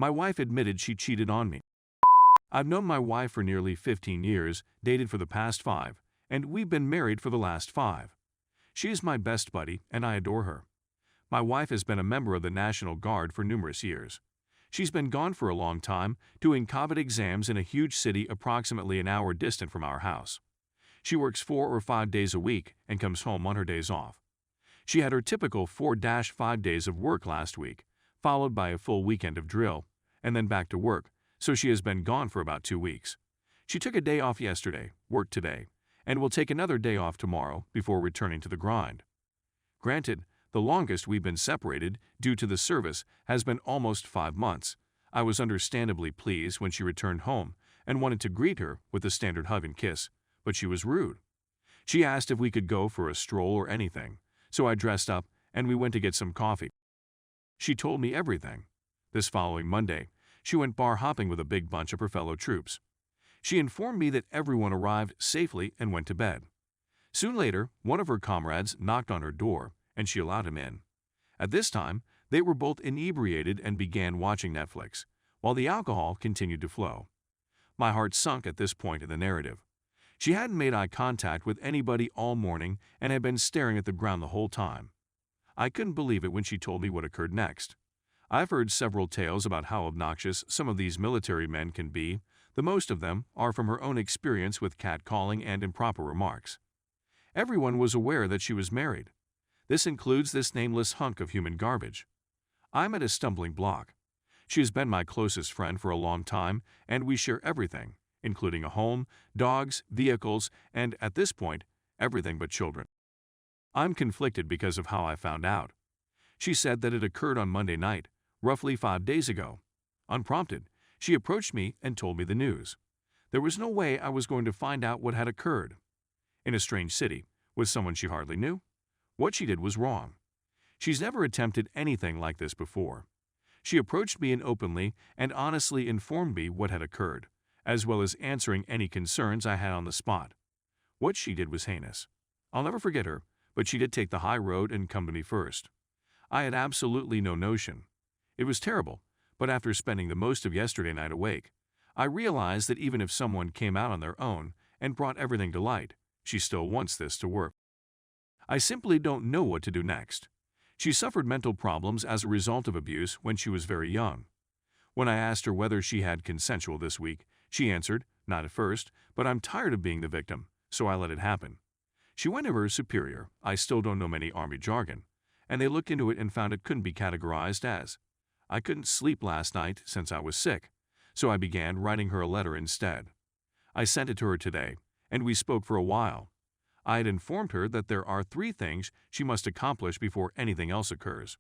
My wife admitted she cheated on me. I've known my wife for nearly 15 years, dated for the past 5, and we've been married for the last 5. She is my best buddy, and I adore her. My wife has been a member of the National Guard for numerous years. She's been gone for a long time, doing COVID exams in a huge city approximately an hour distant from our house. She works 4 or 5 days a week and comes home on her days off. She had her typical 4-5 days of work last week, followed by a full weekend of drill, and then back to work, so she has been gone for about 2 weeks. She took a day off yesterday, worked today, and will take another day off tomorrow before returning to the grind. Granted, the longest we've been separated due to the service has been almost 5 months. I was understandably pleased when she returned home and wanted to greet her with a standard hug and kiss, but she was rude. She asked if we could go for a stroll or anything, so I dressed up and we went to get some coffee. She told me everything. This following Monday, she went bar hopping with a big bunch of her fellow troops. She informed me that everyone arrived safely and went to bed. Soon later, one of her comrades knocked on her door, and she allowed him in. At this time, they were both inebriated and began watching Netflix, while the alcohol continued to flow. My heart sunk at this point in the narrative. She hadn't made eye contact with anybody all morning and had been staring at the ground the whole time. I couldn't believe it when she told me what occurred next. I've heard several tales about how obnoxious some of these military men can be. The most of them are from her own experience with catcalling and improper remarks. Everyone was aware that she was married. This includes this nameless hunk of human garbage. I'm at a stumbling block. She has been my closest friend for a long time, and we share everything, including a home, dogs, vehicles, and, at this point, everything but children. I'm conflicted because of how I found out. She said that it occurred on Monday night, roughly 5 days ago. Unprompted, she approached me and told me the news. There was no way I was going to find out what had occurred. In a strange city, with someone she hardly knew? What she did was wrong. She's never attempted anything like this before. She approached me and openly and honestly informed me what had occurred, as well as answering any concerns I had on the spot. What she did was heinous. I'll never forget her, but she did take the high road and come to me first. I had absolutely no notion. It was terrible, but after spending the most of yesterday night awake, I realized that even if someone came out on their own and brought everything to light, she still wants this to work. I simply don't know what to do next. She suffered mental problems as a result of abuse when she was very young. When I asked her whether she had consensual this week, she answered, "Not at first, but I'm tired of being the victim, so I let it happen." She went to her superior, I still don't know many Army jargon, and they looked into it and found it couldn't be categorized as. I couldn't sleep last night since I was sick, so I began writing her a letter instead. I sent it to her today, and we spoke for a while. I had informed her that there are 3 things she must accomplish before anything else occurs.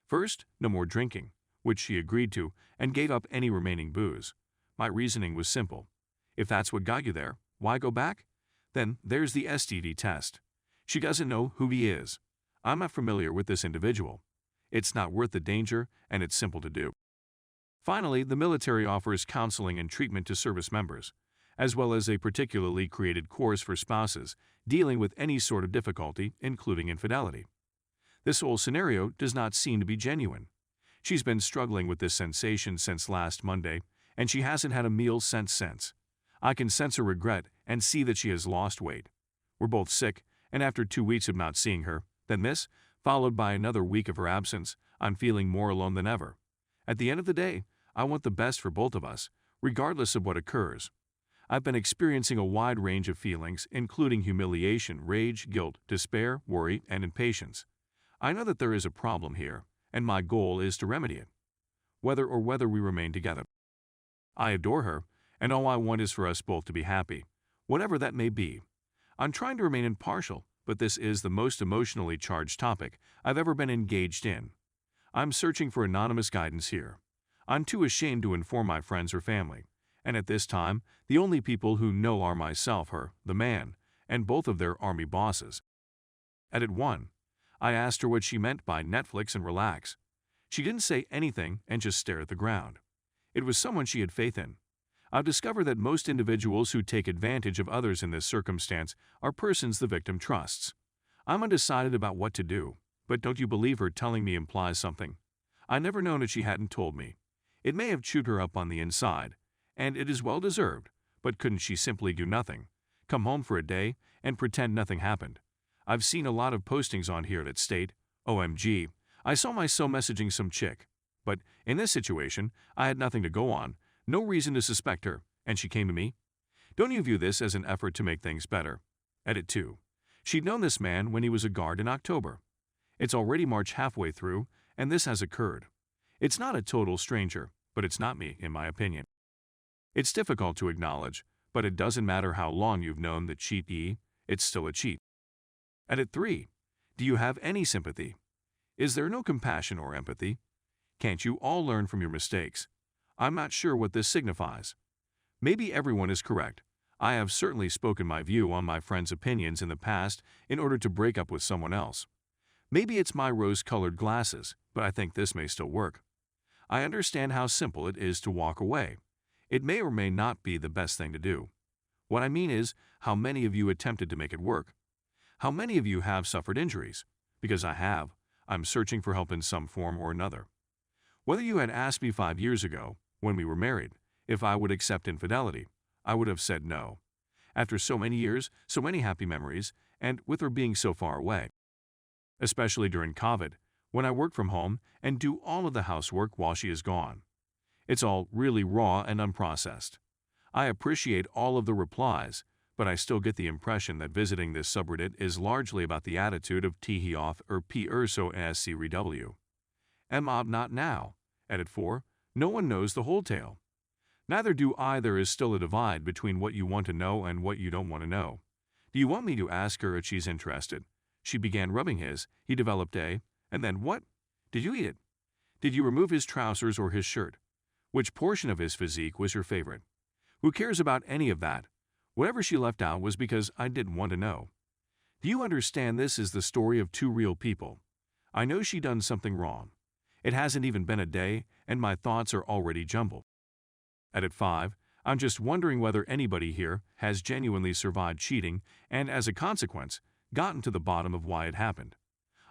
First, no more drinking, which she agreed to and gave up any remaining booze. My reasoning was simple. If that's what got you there, why go back? Then there's the STD test. She doesn't know who he is. I'm not familiar with this individual. It's not worth the danger, and it's simple to do. Finally, the military offers counseling and treatment to service members, as well as a particularly created course for spouses dealing with any sort of difficulty, including infidelity. This whole scenario does not seem to be genuine. She's been struggling with this sensation since last Monday, and she hasn't had a meal since. I can sense her regret and see that she has lost weight. We're both sick, and after 2 weeks of not seeing her, then this, followed by another week of her absence, I'm feeling more alone than ever. At the end of the day, I want the best for both of us, regardless of what occurs. I've been experiencing a wide range of feelings, including humiliation, rage, guilt, despair, worry, and impatience. I know that there is a problem here, and my goal is to remedy it, whether we remain together. I adore her, and all I want is for us both to be happy, whatever that may be. I'm trying to remain impartial, but this is the most emotionally charged topic I've ever been engaged in. I'm searching for anonymous guidance here. I'm too ashamed to inform my friends or family, and at this time, the only people who know are myself, her, the man, and both of their Army bosses. At 1, I asked her what she meant by Netflix and relax. She didn't say anything and just stared at the ground. It was someone she had faith in. I've discovered that most individuals who take advantage of others in this circumstance are persons the victim trusts. I'm undecided about what to do, but don't you believe her telling me implies something? I never known if she hadn't told me. It may have chewed her up on the inside, and it is well deserved, but couldn't she simply do nothing? Come home for a day and pretend nothing happened? I've seen a lot of postings on here that state, OMG, I saw my so messaging some chick. But in this situation, I had nothing to go on, no reason to suspect her, and she came to me. Don't you view this as an effort to make things better? Edit 2. She'd known this man when he was a guard in October. It's already March halfway through, and this has occurred. It's not a total stranger, but it's not me, in my opinion. It's difficult to acknowledge, but it doesn't matter how long you've known the cheatee, it's still a cheat. Edit 3. Do you have any sympathy? Is there no compassion or empathy? Can't you all learn from your mistakes? I'm not sure what this signifies. Maybe everyone is correct. I have certainly spoken my view on my friend's opinions in the past in order to break up with someone else. Maybe it's my rose-colored glasses, but I think this may still work. I understand how simple it is to walk away. It may or may not be the best thing to do. What I mean is, how many of you attempted to make it work? How many of you have suffered injuries? Because I have. I'm searching for help in some form or another. Whether you had asked me 5 years ago, when we were married, if I would accept infidelity, I would have said no. After so many years, so many happy memories, and with her being so far away. Especially during COVID, when I work from home and do all of the housework while she is gone. It's all really raw and unprocessed. I appreciate all of the replies, but I still get the impression that visiting this subreddit is largely about the attitude of tee off or p urso scrw. Mob not now. Edit 4. No one knows the whole tale. Neither do I. There is still a divide between what you want to know and what you don't want to know. Do you want me to ask her if she's interested? She began rubbing his, he developed a, and then what? Did you eat it? Did you remove his trousers or his shirt? Which portion of his physique was your favorite? Who cares about any of that? Whatever she left out was because I didn't want to know. Do you understand this is the story of two real people? I know she done something wrong. It hasn't even been a day, and my thoughts are already jumbled. Edit 5. I'm just wondering whether anybody here has genuinely survived cheating and, as a consequence, gotten to the bottom of why it happened.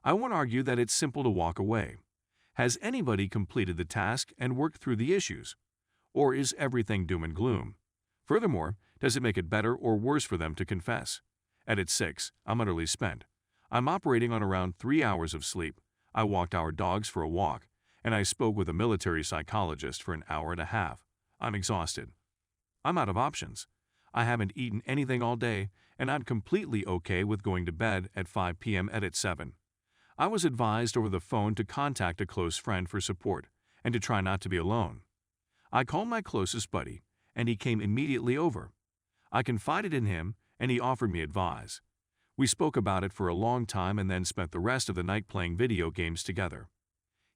I won't argue that it's simple to walk away. Has anybody completed the task and worked through the issues? Or is everything doom and gloom? Furthermore, does it make it better or worse for them to confess? Edit 6. I'm utterly spent. I'm operating on around 3 hours of sleep. I walked our dogs for a walk, and I spoke with a military psychologist for an hour and a half. I'm exhausted. I'm out of options. I haven't eaten anything all day, and I'm completely okay with going to bed at 5 p.m. Edit 7. I was advised over the phone to contact a close friend for support and to try not to be alone. I called my closest buddy, and he came immediately over. I confided in him, and he offered me advice. We spoke about it for a long time and then spent the rest of the night playing video games together.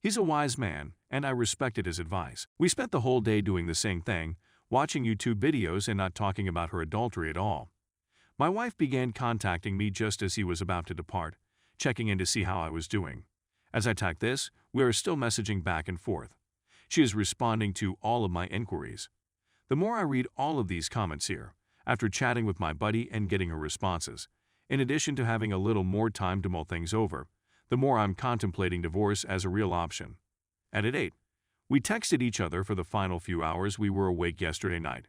He's a wise man, and I respected his advice. We spent the whole day doing the same thing, watching YouTube videos and not talking about her adultery at all. My wife began contacting me just as he was about to depart, checking in to see how I was doing. As I type this, we are still messaging back and forth. She is responding to all of my inquiries. The more I read all of these comments here, after chatting with my buddy and getting her responses, in addition to having a little more time to mull things over, the more I'm contemplating divorce as a real option. Edit 8. We texted each other for the final few hours we were awake yesterday night.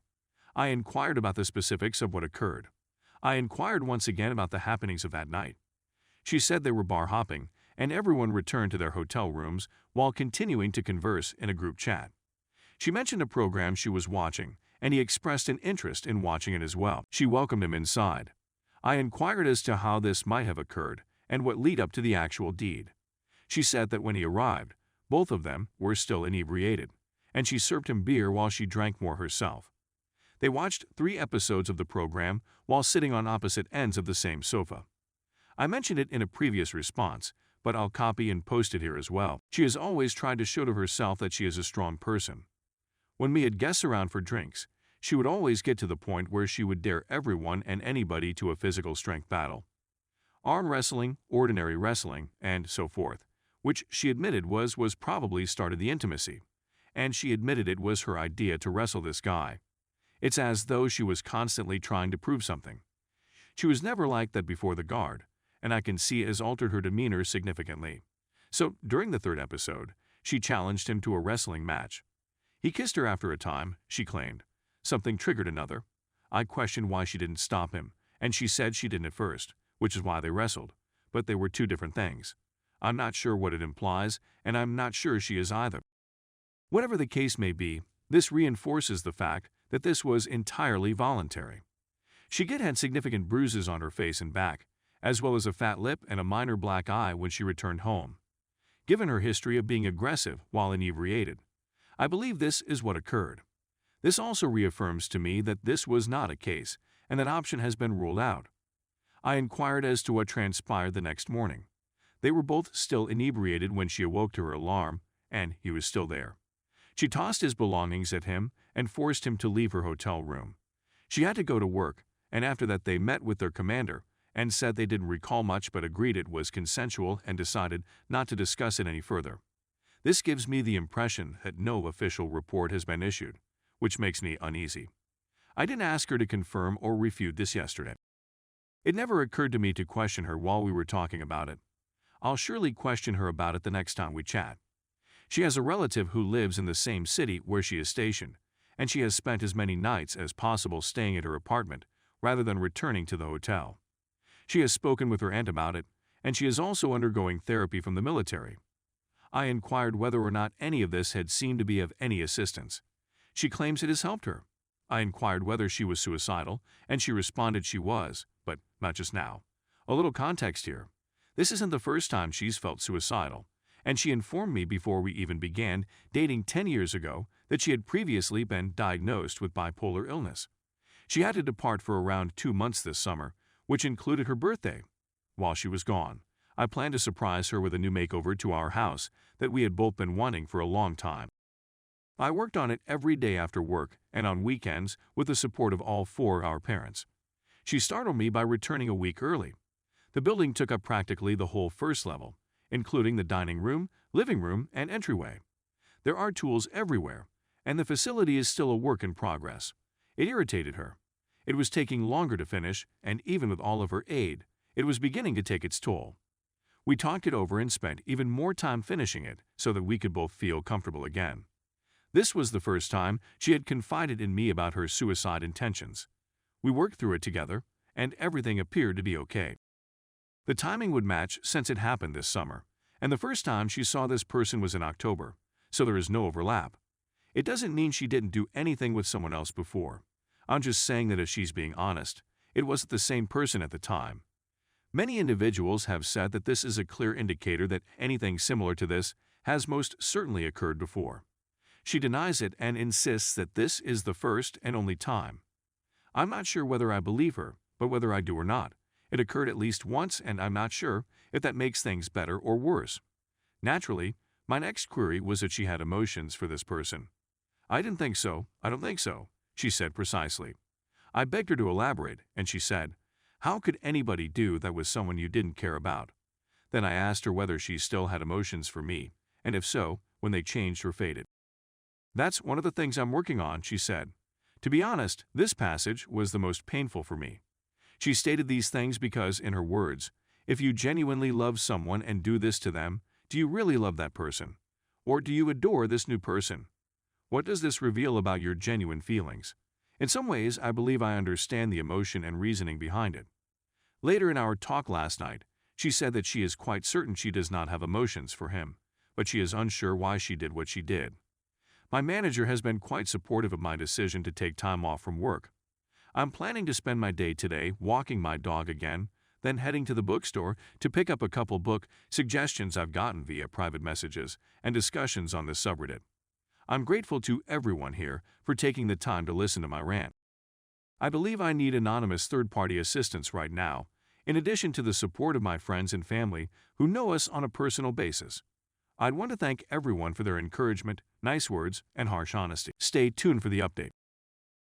I inquired about the specifics of what occurred. I inquired once again about the happenings of that night. She said they were bar hopping, and everyone returned to their hotel rooms while continuing to converse in a group chat. She mentioned a program she was watching, and he expressed an interest in watching it as well. She welcomed him inside. I inquired as to how this might have occurred and what led up to the actual deed. She said that when he arrived, both of them were still inebriated, and she served him beer while she drank more herself. They watched 3 episodes of the program while sitting on opposite ends of the same sofa. I mentioned it in a previous response, but I'll copy and post it here as well. She has always tried to show to herself that she is a strong person. When we had guests around for drinks, she would always get to the point where she would dare everyone and anybody to a physical strength battle. Arm wrestling, ordinary wrestling, and so forth, which she admitted was probably started the intimacy, and she admitted it was her idea to wrestle this guy. It's as though she was constantly trying to prove something. She was never like that before the guard, and I can see it has altered her demeanor significantly. So, during the 3rd episode, she challenged him to a wrestling match. He kissed her after a time, she claimed. Something triggered another. I questioned why she didn't stop him, and she said she didn't at first, which is why they wrestled. But they were two different things. I'm not sure what it implies, and I'm not sure she is either. Whatever the case may be, this reinforces the fact that this was entirely voluntary. She had significant bruises on her face and back, as well as a fat lip and a minor black eye when she returned home. Given her history of being aggressive while inebriated, I believe this is what occurred. This also reaffirms to me that this was not a case, and that option has been ruled out. I inquired as to what transpired the next morning. They were both still inebriated when she awoke to her alarm, and he was still there. She tossed his belongings at him and forced him to leave her hotel room. She had to go to work, and after that they met with their commander and said they didn't recall much but agreed it was consensual and decided not to discuss it any further. This gives me the impression that no official report has been issued, which makes me uneasy. I didn't ask her to confirm or refute this yesterday. It never occurred to me to question her while we were talking about it. I'll surely question her about it the next time we chat. She has a relative who lives in the same city where she is stationed, and she has spent as many nights as possible staying at her apartment rather than returning to the hotel. She has spoken with her aunt about it, and she is also undergoing therapy from the military. I inquired whether or not any of this had seemed to be of any assistance. She claims it has helped her. I inquired whether she was suicidal, and she responded she was, but not just now. A little context here. This isn't the first time she's felt suicidal, and she informed me before we even began dating 10 years ago that she had previously been diagnosed with bipolar illness. She had to depart for around 2 months this summer, which included her birthday. While she was gone, I planned to surprise her with a new makeover to our house that we had both been wanting for a long time. I worked on it every day after work and on weekends with the support of all 4 our parents. She startled me by returning a week early. The building took up practically the whole first level, including the dining room, living room, and entryway. There are tools everywhere, and the facility is still a work in progress. It irritated her. It was taking longer to finish, and even with all of her aid, it was beginning to take its toll. We talked it over and spent even more time finishing it so that we could both feel comfortable again. This was the first time she had confided in me about her suicide intentions. We worked through it together, and everything appeared to be okay. The timing would match since it happened this summer, and the first time she saw this person was in October, so there is no overlap. It doesn't mean she didn't do anything with someone else before. I'm just saying that if she's being honest, it wasn't the same person at the time. Many individuals have said that this is a clear indicator that anything similar to this has most certainly occurred before. She denies it and insists that this is the first and only time. I'm not sure whether I believe her, but whether I do or not, it occurred at least once, and I'm not sure if that makes things better or worse. Naturally, my next query was that she had emotions for this person. I didn't think so, I don't think so, she said precisely. I begged her to elaborate, and she said, "How could anybody do that with someone you didn't care about?" Then I asked her whether she still had emotions for me, and if so, when they changed or faded. "That's one of the things I'm working on," she said. To be honest, this passage was the most painful for me. She stated these things because, in her words, if you genuinely love someone and do this to them, do you really love that person? Or do you adore this new person? What does this reveal about your genuine feelings? In some ways, I believe I understand the emotion and reasoning behind it. Later in our talk last night, she said that she is quite certain she does not have emotions for him, but she is unsure why she did what she did. My manager has been quite supportive of my decision to take time off from work. I'm planning to spend my day today walking my dog again, then heading to the bookstore to pick up a couple book suggestions I've gotten via private messages and discussions on the subreddit. I'm grateful to everyone here for taking the time to listen to my rant. I believe I need anonymous third-party assistance right now, in addition to the support of my friends and family who know us on a personal basis. I'd want to thank everyone for their encouragement, nice words, and harsh honesty. Stay tuned for the update.